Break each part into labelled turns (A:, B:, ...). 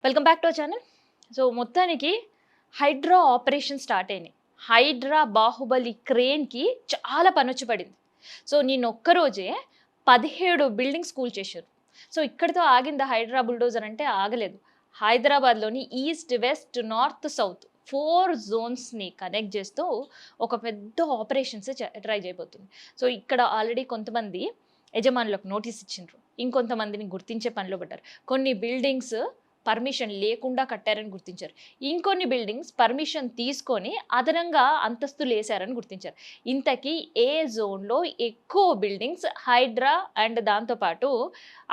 A: Welcome back to our channel. So మొత్తానికి Hydraa operation start అయినాయి. హైడ్రా బాహుబలి క్రేన్కి చాలా పనొచ్చి పడింది. సో నేను ఒక్కరోజే 17 బిల్డింగ్స్ కూల్చేశారు. సో ఇక్కడితో ఆగిందా హైడ్రా బుల్డోజర్ అంటే ఆగలేదు. హైదరాబాద్లోని ఈస్ట్, వెస్ట్, నార్త్, సౌత్ 4 జోన్స్ని కనెక్ట్ చేస్తూ ఒక పెద్ద ఆపరేషన్స్ ట్రై చేయబోతుంది. సో ఇక్కడ ఆల్రెడీ కొంతమంది యజమానులకు నోటీస్ ఇచ్చిండ్రు. ఇంకొంతమందిని గుర్తించే పనిలో పడ్డారు. కొన్ని బిల్డింగ్స్ పర్మిషన్ లేకుండా కట్టారని గుర్తించారు. ఇంకొన్ని బిల్డింగ్స్ పర్మిషన్ తీసుకొని అదనంగా అంతస్తులు వేశారని గుర్తించారు. ఇంతకీ ఏ జోన్లో ఎక్కువ బిల్డింగ్స్ హైడ్రా అండ్ దాంతోపాటు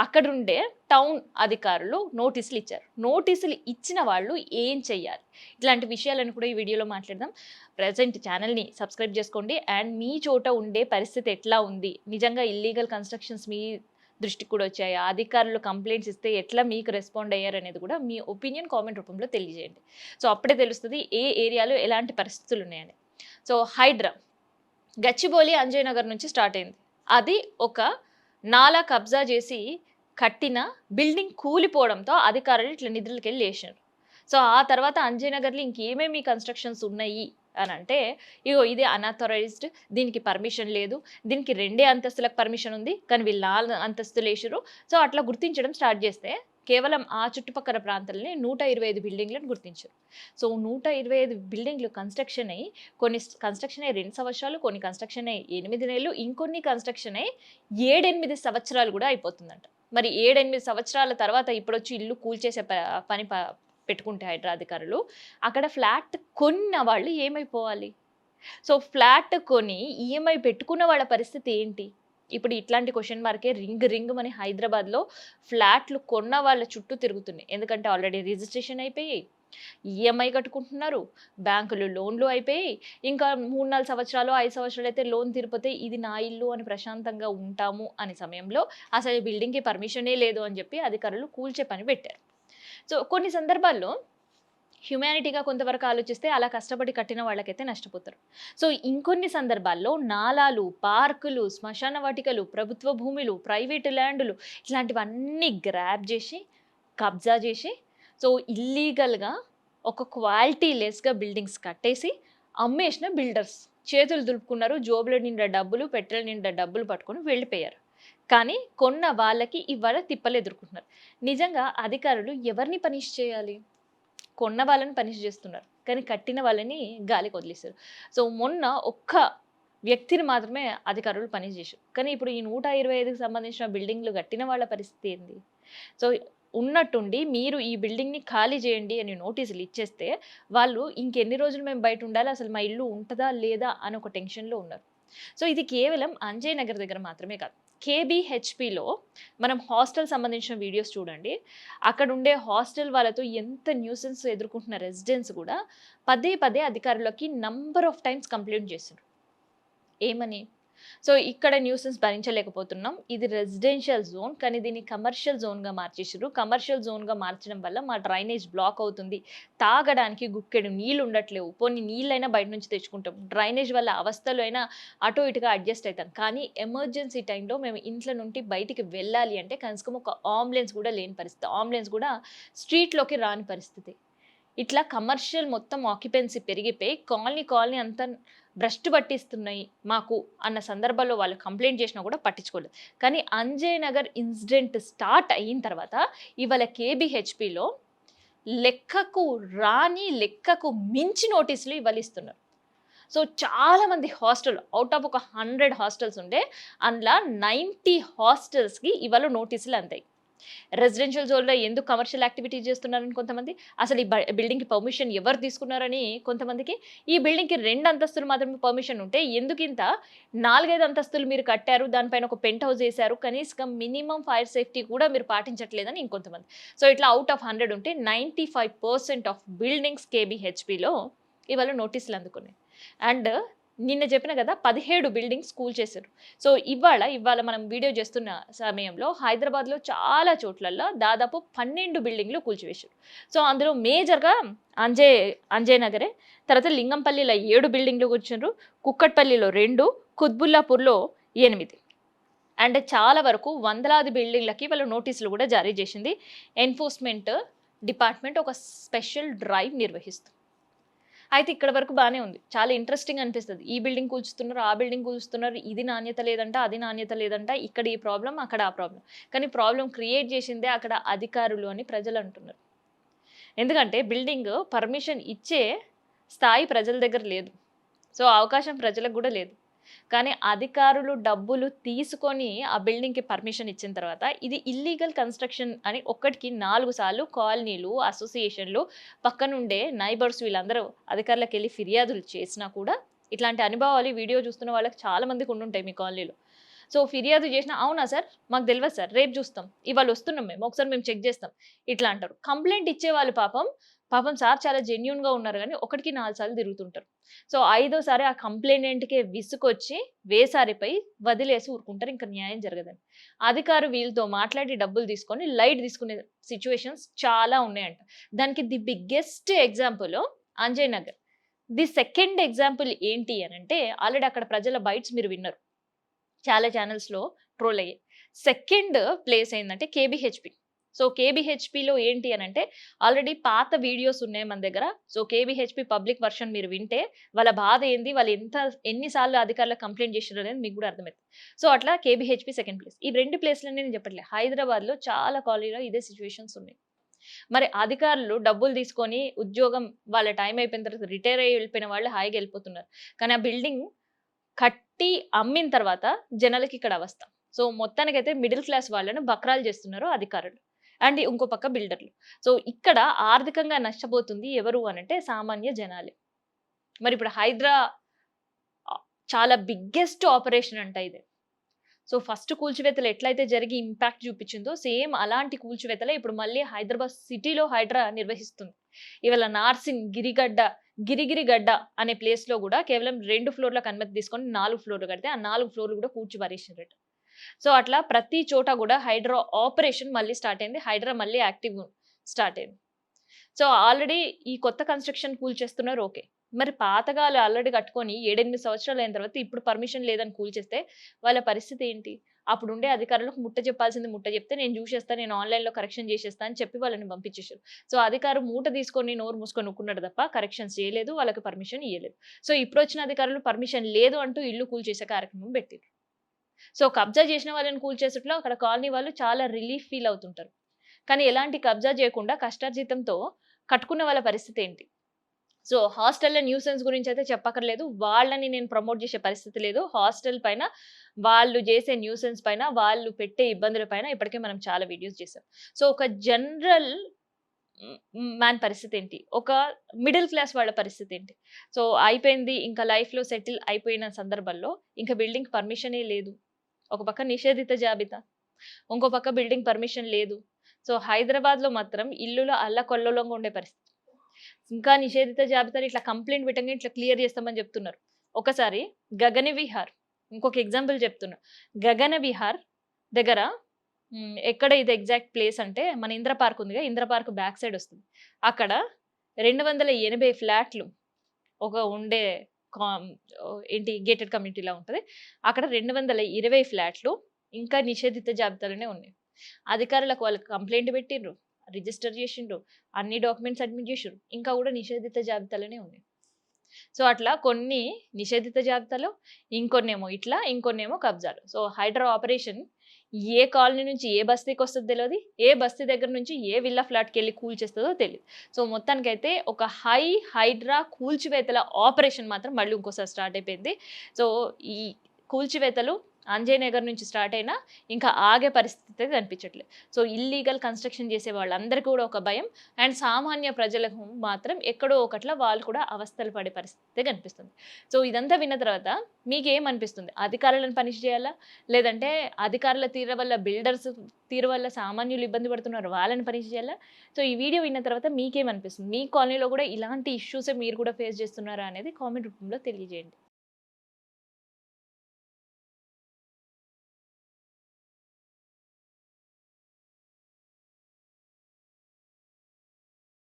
A: అక్కడుండే టౌన్ అధికారులు నోటీసులు ఇచ్చారు. నోటీసులు ఇచ్చిన వాళ్ళు ఏం చెయ్యాలి? ఇట్లాంటి విషయాలను కూడా ఈ వీడియోలో మాట్లాడదాం. ప్రజెంట్ ఛానల్ని సబ్స్క్రైబ్ చేసుకోండి. అండ్ మీ చోట ఉండే పరిస్థితి ఎట్లా ఉంది? నిజంగా ఇల్లీగల్ కన్స్ట్రక్షన్స్ మీ దృష్టికి కూడా వచ్చాయి, అధికారులు కంప్లైంట్స్ ఇస్తే ఎట్లా మీకు రెస్పాండ్ అయ్యారు అనేది కూడా మీ ఒపీనియన్ కామెంట్ రూపంలో తెలియజేయండి. సో అప్పుడే తెలుస్తుంది ఏ ఏరియాలో ఎలాంటి పరిస్థితులు ఉన్నాయని. సో హైడ్రా గచ్చిబౌలి అంజయ్ నగర్ నుంచి స్టార్ట్ అయింది. అది ఒక నాలా కబ్జా చేసి కట్టిన బిల్డింగ్ కూలిపోవడంతో అధికారులు ఇట్లా నిధులకి వెళ్ళి లేచారు. సో ఆ తర్వాత అంజయ్ నగర్లో ఇంకేమేమి కన్స్ట్రక్షన్స్ ఉన్నాయి అని అంటే, ఇగో ఇది అన్ఆథరైజ్డ్, దీనికి పర్మిషన్ లేదు, దీనికి 2 అంతస్తులకు పర్మిషన్ ఉంది కానీ వీళ్ళు 4 అంతస్తులు వేసారు. సో అట్లా గుర్తించడం స్టార్ట్ చేస్తే కేవలం ఆ చుట్టుపక్కల ప్రాంతాలని 125 బిల్డింగ్లను గుర్తించారు. సో 125 బిల్డింగ్లు కన్స్ట్రక్షన్ అయ్యి, కొన్ని కన్స్ట్రక్షన్ అయ్యి 2 సంవత్సరాలు, కొన్ని కన్స్ట్రక్షన్ అయ్యి 8 నెలలు, ఇంకొన్ని కన్స్ట్రక్షన్ అయ్యి 7-8 సంవత్సరాలు కూడా అయిపోతుందంట. మరి 7-8 సంవత్సరాల తర్వాత ఇప్పుడు వచ్చి ఇల్లు కూల్చేసే పని పెట్టుకుంటే హైడ్రా అధికారులు, అక్కడ ఫ్లాట్ కొన్న వాళ్ళు ఏమైపోవాలి? సో ఫ్లాట్ కొని ఈఎంఐ పెట్టుకున్న వాళ్ళ పరిస్థితి ఏంటి? ఇప్పుడు ఇట్లాంటి క్వశ్చన్ మార్కే రింగ్ మన హైదరాబాద్లో ఫ్లాట్లు కొన్న వాళ్ళ చుట్టూ తిరుగుతున్నాయి. ఎందుకంటే ఆల్రెడీ రిజిస్ట్రేషన్ అయిపోయి, ఈఎంఐ కట్టుకుంటున్నారు, బ్యాంకులు లోన్లు అయిపోయి, ఇంకా 3-4 సంవత్సరాలు 5 సంవత్సరాలు అయితే లోన్ తీరిపోతే ఇది నా ఇల్లు అని ప్రశాంతంగా ఉంటాము అనే సమయంలో అసలు బిల్డింగ్కి పర్మిషనే లేదు అని చెప్పి అధికారులు కూల్చే పని పెట్టారు. సో కొన్ని సందర్భాల్లో హ్యుమానిటీగా కొంతవరకు ఆలోచిస్తే అలా కష్టపడి కట్టిన వాళ్ళకైతే నష్టపోతారు. సో ఇంకొన్ని సందర్భాల్లో నాలాలు, పార్కులు, శ్మశాన వాటికలు, ప్రభుత్వ భూములు, ప్రైవేటు ల్యాండ్లు ఇట్లాంటివన్నీ గ్రాబ్ చేసి, కబ్జా చేసి, సో ఇల్లీగల్గా ఒక క్వాలిటీ లెస్గా బిల్డింగ్స్ కట్టేసి అమ్మేసిన బిల్డర్స్ చేతులు దులుపుకున్నారు. జోబుల నిండా డబ్బులు, పెట్రోల్ నిండా డబ్బులు పట్టుకొని వెళ్ళిపోయారు. కానీ కొన్న వాళ్ళకి ఇవాళ తిప్పలు ఎదుర్కొంటున్నారు. నిజంగా అధికారులు ఎవరిని పనిష్ చేయాలి? కొన్న వాళ్ళని పనిష్ చేస్తున్నారు, కానీ కట్టిన వాళ్ళని గాలికి వదిలేశారు. సో మొన్న ఒక్క వ్యక్తిని మాత్రమే అధికారులు పనిష్ చేశారు. కానీ ఇప్పుడు ఈ 125కి సంబంధించిన బిల్డింగ్లు కట్టిన వాళ్ళ పరిస్థితి ఏంది? సో ఉన్నట్టుండి మీరు ఈ బిల్డింగ్ని ఖాళీ చేయండి అని నోటీసులు ఇచ్చేస్తే వాళ్ళు ఇంకెన్ని రోజులు మేము బయట ఉండాలి, అసలు మా ఇల్లు ఉంటుందా లేదా అని ఒక టెన్షన్లో ఉన్నారు. సో ఇది కేవలం అంజయ్ నగర్ దగ్గర మాత్రమే కాదు, కేబీహెచ్పిలో మనం హాస్టల్ సంబంధించిన వీడియోస్ చూడండి. అక్కడ ఉండే హాస్టల్ వాళ్ళతో ఎంత న్యూసెన్స్ ఎదుర్కొంటున్న రెసిడెంట్స్ కూడా పదే అధికారులకి నంబర్ ఆఫ్ టైమ్స్ కంప్లైంట్ చేస్తున్నారు. ఏమని? సో ఇక్కడ న్యూసెన్స్ భరించలేకపోతున్నాం, ఇది రెసిడెన్షియల్ జోన్ కానీ దీన్ని కమర్షియల్ జోన్గా మార్చేసారు. కమర్షియల్ జోన్గా మార్చడం వల్ల మా డ్రైనేజ్ బ్లాక్ అవుతుంది, తాగడానికి గుక్కెడు నీళ్ళు ఉండట్లేవు, కొన్ని నీళ్ళైనా బయట నుంచి తెచ్చుకుంటాం, డ్రైనేజ్ వల్ల అవస్థలు అయినా అటు ఇటుగా అడ్జస్ట్ అవుతాం, కానీ ఎమర్జెన్సీ టైంలో మేము ఇంట్లో నుండి బయటికి వెళ్ళాలి అంటే కనీసం ఒక అంబులెన్స్ కూడా లేని పరిస్థితి, అంబులెన్స్ కూడా స్ట్రీట్లోకి రాని పరిస్థితి. ఇట్లా కమర్షియల్ మొత్తం ఆక్యుపెన్సీ పెరిగిపోయి కాలనీ అంతా భ్రష్టు పట్టిస్తున్నాయి మాకు అన్న సందర్భంలో వాళ్ళు కంప్లైంట్ చేసినా కూడా పట్టించుకోలేదు. కానీ అంజయ్ నగర్ ఇన్సిడెంట్ స్టార్ట్ అయిన తర్వాత ఇవాళ కేబీహెచ్పిలో లెక్కకు లెక్కకు మించి నోటీసులు ఇవాళ ఇస్తున్నారు. సో చాలామంది హాస్టల్ అవుట్ ఆఫ్ ఒక 100 హాస్టల్స్ ఉంటే అందులో 90 హాస్టల్స్కి ఇవాళ నోటీసులు అందాయి. రెసిడెన్షియల్ జోన్లో ఎందుకు కమర్షియల్ యాక్టివిటీ చేస్తున్నారని కొంతమంది, అసలు ఈ బిల్డింగ్కి పర్మిషన్ ఎవరు తీసుకున్నారని కొంతమందికి, ఈ బిల్డింగ్కి 2 అంతస్తులు మాత్రమే పర్మిషన్ ఉంటే ఎందుకు ఇంత 4-5 అంతస్తులు మీరు కట్టారు, దానిపైన ఒక పెంట్ హౌస్ వేశారు, కనీసం మినిమం ఫైర్ సేఫ్టీ కూడా మీరు పాటించట్లేదని ఇంకొంతమంది. సో ఇట్లా అవుట్ ఆఫ్ 100 ఉంటే 95% ఆఫ్ బిల్డింగ్స్ కేబీహెచ్పిలో ఇవాళ నోటీసులు అందుకున్నాయి. అండ్ నిన్న చెప్పిన కదా 17 బిల్డింగ్స్ కూల్చేశారు. సో ఇవాళ మనం వీడియో చేస్తున్న సమయంలో హైదరాబాద్లో చాలా చోట్లలో దాదాపు 12 బిల్డింగ్లు కూల్చివేశారు. సో అందులో మేజర్గా అంజయ్ నగరే, తర్వాత లింగంపల్లిలో 7 బిల్డింగ్లు కూర్చున్నారు, కుక్కట్పల్లిలో 2, కుత్బుల్లాపూర్లో 8. అండ్ చాలా వరకు వందలాది బిల్డింగ్లకి వాళ్ళు నోటీసులు కూడా జారీ చేసింది ఎన్ఫోర్స్మెంట్ డిపార్ట్మెంట్ ఒక స్పెషల్ డ్రైవ్ నిర్వహిస్తుంది. అయితే ఇక్కడ వరకు బానే ఉంది. చాలా ఇంట్రెస్టింగ్ అనిపిస్తది. ఈ బిల్డింగ్ కూల్చుతున్నారు, ఆ బిల్డింగ్ కూల్చుతున్నారు. ఇది నాణ్యత లేదంట, అది నాణ్యత లేదంట. ఇక్కడ ఈ ప్రాబ్లమ్, అక్కడ ఆ ప్రాబ్లమ్. కానీ ప్రాబ్లమ్ క్రియేట్ చేసిందే అక్కడ అధికారులు అని ప్రజలు అంటున్నారు. ఎందుకంటే బిల్డింగ్ పర్మిషన్ ఇచ్చే స్థాయి ప్రజల దగ్గర లేదు. సో, అవకాశం ప్రజలకు గూడా లేదు. కానీ అధికారులు డబ్బులు తీసుకొని ఆ బిల్డింగ్‌కి పర్మిషన్ ఇచ్చిన తర్వాత ఇది ఇల్లీగల్ కన్‌స్ట్రక్షన్ అని ఒక్కటికి 4 సార్లు కాలనీలు, అసోసియేషన్‌లు, పక్కనుండే నైబర్స్ వీళ్ళందరూ అధికారులకెళ్ళి ఫిర్యాదులు చేసినా కూడా ఇట్లాంటి అనుభవాలు ఈ వీడియో చూస్తున్న వాళ్ళకి చాలా మందికి ఉండుంటాయి మీ కాలనీలో. సో, ఫిర్యాదు చేసినా, "అవునా సార్? మాకు తెలవదు సార్. రేపు చూస్తాం. ఇవాళ వస్తున్నాం మేము. ఒకసారి మేము చెక్ చేస్తాం." ఇట్లా అంటారు. కంప్లెయింట్ ఇచ్చేవాళ్ళు పాపం సార్ చాలా జెన్యూన్‌గా ఉన్నారు గానీ ఒకటికి 4 సార్లు తిరుగుతుంటారు. సో, ఐదోసారి ఆ కంప్లెయింటెంట్‌కే విసుగొచ్చి వేసారిపై వదిలేసి ఊరుకుంటారు. ఇంక న్యాయం జరగదని. అధికారు వీళ్ళతో మాట్లాడి డబ్బులు తీసుకొని లైట్ తీసుకునే సిట్యుయేషన్స్ చాలా ఉన్నాయంట. దానికి the biggest example Anjay Nagar. The second example ఏంటి అనంటే ఆల్రెడీ అక్కడ ప్రజల బైట్స్ మీరు విన్నారు. చాలా ఛానెల్స్‌లో ట్రోల్ అయ్యాయి. సెకండ్ ప్లేస్ ఏందంటే కేబీహెచ్‌పీ. సో, కేబీహెచ్‌పీలో ఏంటి అనంటే ఆల్రెడీ పాత వీడియోస్ ఉన్నాయి మన దగ్గర. సో, కేబీహెచ్‌పీ పబ్లిక్ వర్షన్ మీరు వింటే వాళ్ళ బాధ ఏంది, వాళ్ళు ఎన్ని సార్లు అధికారులకు కంప్లెయింట్ చేసిర్రు అనేది మీకు కూడా అర్థమైతది. సో, అట్లా కేబీహెచ్‌పీ సెకండ్ ప్లేస్. ఈ 2 ప్లేస్‌లని నేను చెప్పట్లే. హైదరాబాద్‌లో చాలా కాలనీలో ఇదే సిట్యుయేషన్స్ ఉన్నాయి. మరి అధికారులు డబ్బులు తీసుకొని ఉద్యోగం వాళ్ళ టైం అయిపోయిన తర్వాత రిటైర్ అయ్యి వెళ్ళిపోయిన వాళ్ళు హాయిగా వెళ్ళిపోతున్నారు. కానీ ఆ బిల్డింగ్ కట్టి అమ్మిన తర్వాత జనాలకి ఇక్కడ అవస్థ. సో, మొత్తానికైతే మిడిల్ క్లాస్ వాళ్ళను బకరాలు చేస్తున్నారు అధికారులు. అండ్ ఇంకో పక్క బిల్డర్లు. సో, ఇక్కడ ఆర్థికంగా నష్టపోతుంది ఎవరు అనంటే సామాన్య జనాలే. మరిప్పుడు ఆహ్, చాలా బిగ్గెస్ట్ ఆపరేషన్ అంట ఇది. సో, ఫస్ట్ కూల్చివేతలు ఎట్లయితే జరిగి ఇంపాక్ట్ చూపించిందో సేమ్ అలాంటి కూల్చివేతలే ఇప్పుడు మళ్ళీ హైదరాబాద్ సిటీలో హైడ్రా నిర్వహిస్తుంది. ఇవాళ నార్సింగ్, గిరిగిరిగడ్డ అనే ప్లేస్‌లో గూడా కేవలం 2 ఫ్లోర్‌లకు అనుమతి తీసుకొని 4 ఫ్లోర్‌లు కడితే, ఆ 4 ఫ్లోర్‌లు గూడా కూల్చి పారేసిండ్రట. సో, అట్లా ప్రతి చోట గూడా హైడ్రా ఆపరేషన్ మళ్ళీ స్టార్ట్ అయింది. హైడ్రా మళ్ళీ యాక్టివ్ స్టార్ట్ అయింది. సో, ఆల్రెడీ ఈ కొత్త కన్‌స్ట్రక్షన్ కూల్చేస్తున్నారు ఓకే. మరి పాతగాలు ఆల్రెడీ కట్టుకొని 7, 8 సంవత్సరాలు అయిన తర్వాత ఇప్పుడు పర్మిషన్ లేదని కూల్చేస్తే వాళ్ళ పరిస్థితి ఏంటి? అప్పుడుండే అధికారులకు ముట్ట చెప్పాల్సింది ముట్ట చెప్తే నేను చూసేస్తా, నేను ఆన్‌లైన్‌లో కరెక్షన్ చేసేస్తా అని చెప్పి వాళ్ళని పంపించేసారు. సో, అధికారి మూట తీసుకొని నోరు మూసుకొని ఊరుకున్నాడు తప్ప కరెక్షన్స్ చేయలేదు. వాళ్ళకి పర్మిషన్ ఇయ్యలేదు. సో, ఇప్పుడొచ్చిన అధికారులు పర్మిషన్ లేదు అంటూ ఇల్లు కూల్చేసే కార్యక్రమం పెట్టిర్రు. సో, కబ్జా చేసిన వాళ్ళని కూల్చేసట్లో అక్కడ కాలనీ వాళ్ళు చాలా రిలీఫ్ ఫీల్ అవుతుంటారు. కానీ ఎలాంటి కబ్జా చేయకుండా కష్టార్జితంతో కట్టుకున్న వాళ్ళ పరిస్థితి ఏంటి? సో, హాస్టల్‌ల న్యూసెన్స్ గురించయితే చెప్పక్కర్లేదు. వాళ్ళని నేను ప్రమోట్ చేసే పరిస్థితి లేదు. హాస్టల్ పైన వాళ్ళు చేసే న్యూసెన్స్ పైన, వాళ్ళు పెట్టే ఇబ్బందుల పైన ఇప్పటికే మనం చాలా వీడియోస్ చేసాం. సో, ఒక జనరల్ మ్యాన్ పరిస్థితేంటి? ఒక మిడిల్ క్లాస్ వాళ్ళ పరిస్థితేంటి? సో, అయిపోయింది ఇంకా లైఫ్‌లో సెటిల్ అయిపోయిన సందర్భంలో ఇంక బిల్డింగ్ పర్మిషనే లేదు. ఒక పక్క నిషేధిత జాబితా. ఇంకో పక్క బిల్డింగ్ పర్మిషన్ లేదు. సో, హైదరాబాద్‌లో మాత్రం ఇల్లులు అల్లకల్లోలంగా ఉండే పరిస్థితి. ఇంకా నిషేధిత జాబితాలో ఇట్లా కంప్లెయింట్ పెట్టంగానే ఇట్లా క్లియర్ చేస్తామని చెప్తున్నారు. ఒకసారి గగన విహార్ ఇంకొక ఎగ్జాంపుల్ చెప్తున్నా. గగన విహార్ దగ్గర ఎక్కడ ఇది ఎగ్జాక్ట్ ప్లేస్ అంటే మన ఇంద్ర పార్క్ ఉందిగా, ఇంద్ర పార్క్ బ్యాక్ సైడ్ వస్తుంది. అక్కడ 280 ఫ్లాట్లు ఒక ఉండే కామ్ ఏంటి గేటెడ్ కమ్యూనిటీలా ఉంటది. అక్కడ 220 ఫ్లాట్లు ఇంకా నిషేధిత జాబితాలోనే ఉన్నాయి. అధికారులకు వాళ్ళకి కంప్లెయింట్ పెట్టిండ్రు. రిజిస్టర్ చేసిండ్రు. అన్ని డాక్యుమెంట్స్ సబ్మిట్ చేసిర్రు. ఇంకా కూడా నిషేధిత జాబితాలోనే ఉన్నాయి. సో, అట్లా కొన్ని నిషేధిత జాబితాలో, ఇంకొన్నేమో ఇట్లా, ఇంకొన్నేమో కబ్జాలు. సో, హైడ్రా ఆపరేషన్ ఏ కాలనీ నుంచి ఏ బస్తీకొస్తదో తెలవది. ఏ బస్తీ దగ్గర నుంచి ఏ విల్లా ఫ్లాట్‌కెళ్ళి కూల్చేస్తదో తెలీదు. సో, మొత్తానికైతే ఒక హైడ్రా కూల్చివేతల ఆపరేషన్ మాత్రం మళ్ళీ ఇంకోసారి స్టార్ట్ అయిపోయింది. సో, ఈ కూల్చివేతలు అంజయ్ నగర్ నుంచి స్టార్ట్ అయినా ఇంకా ఆగే పరిస్థితి కనిపించట్లేదు. సో, ఇల్లీగల్ కన్‌స్ట్రక్షన్ చేసే వాళ్ళందరికీ కూడా ఒక భయం. అండ్ సామాన్య ప్రజలకు మాత్రం ఎక్కడో ఒకట్ల వాళ్ళు కూడా అవస్థలు పడే పరిస్థితి కనిపిస్తుంది. సో, ఇదంతా విన్న తర్వాత మీకేమనిపిస్తుంది? అధికారులను పనిష్ చేయాలా? లేదంటే అధికారుల తీరు వల్ల బిల్డర్స్ తీరు వల్ల సామాన్యులు ఇబ్బంది పడుతున్నారు వాళ్ళని పనిష్ చేయాలా? సో, ఈ వీడియో విన్న తర్వాత మీకేమనిపిస్తుంది? మీ కాలనీలో కూడా ఇలాంటి ఇష్యూసే మీరు కూడా ఫేస్ చేస్తున్నారా అనేది కామెంట్ రూపంలో తెలియజేయండి.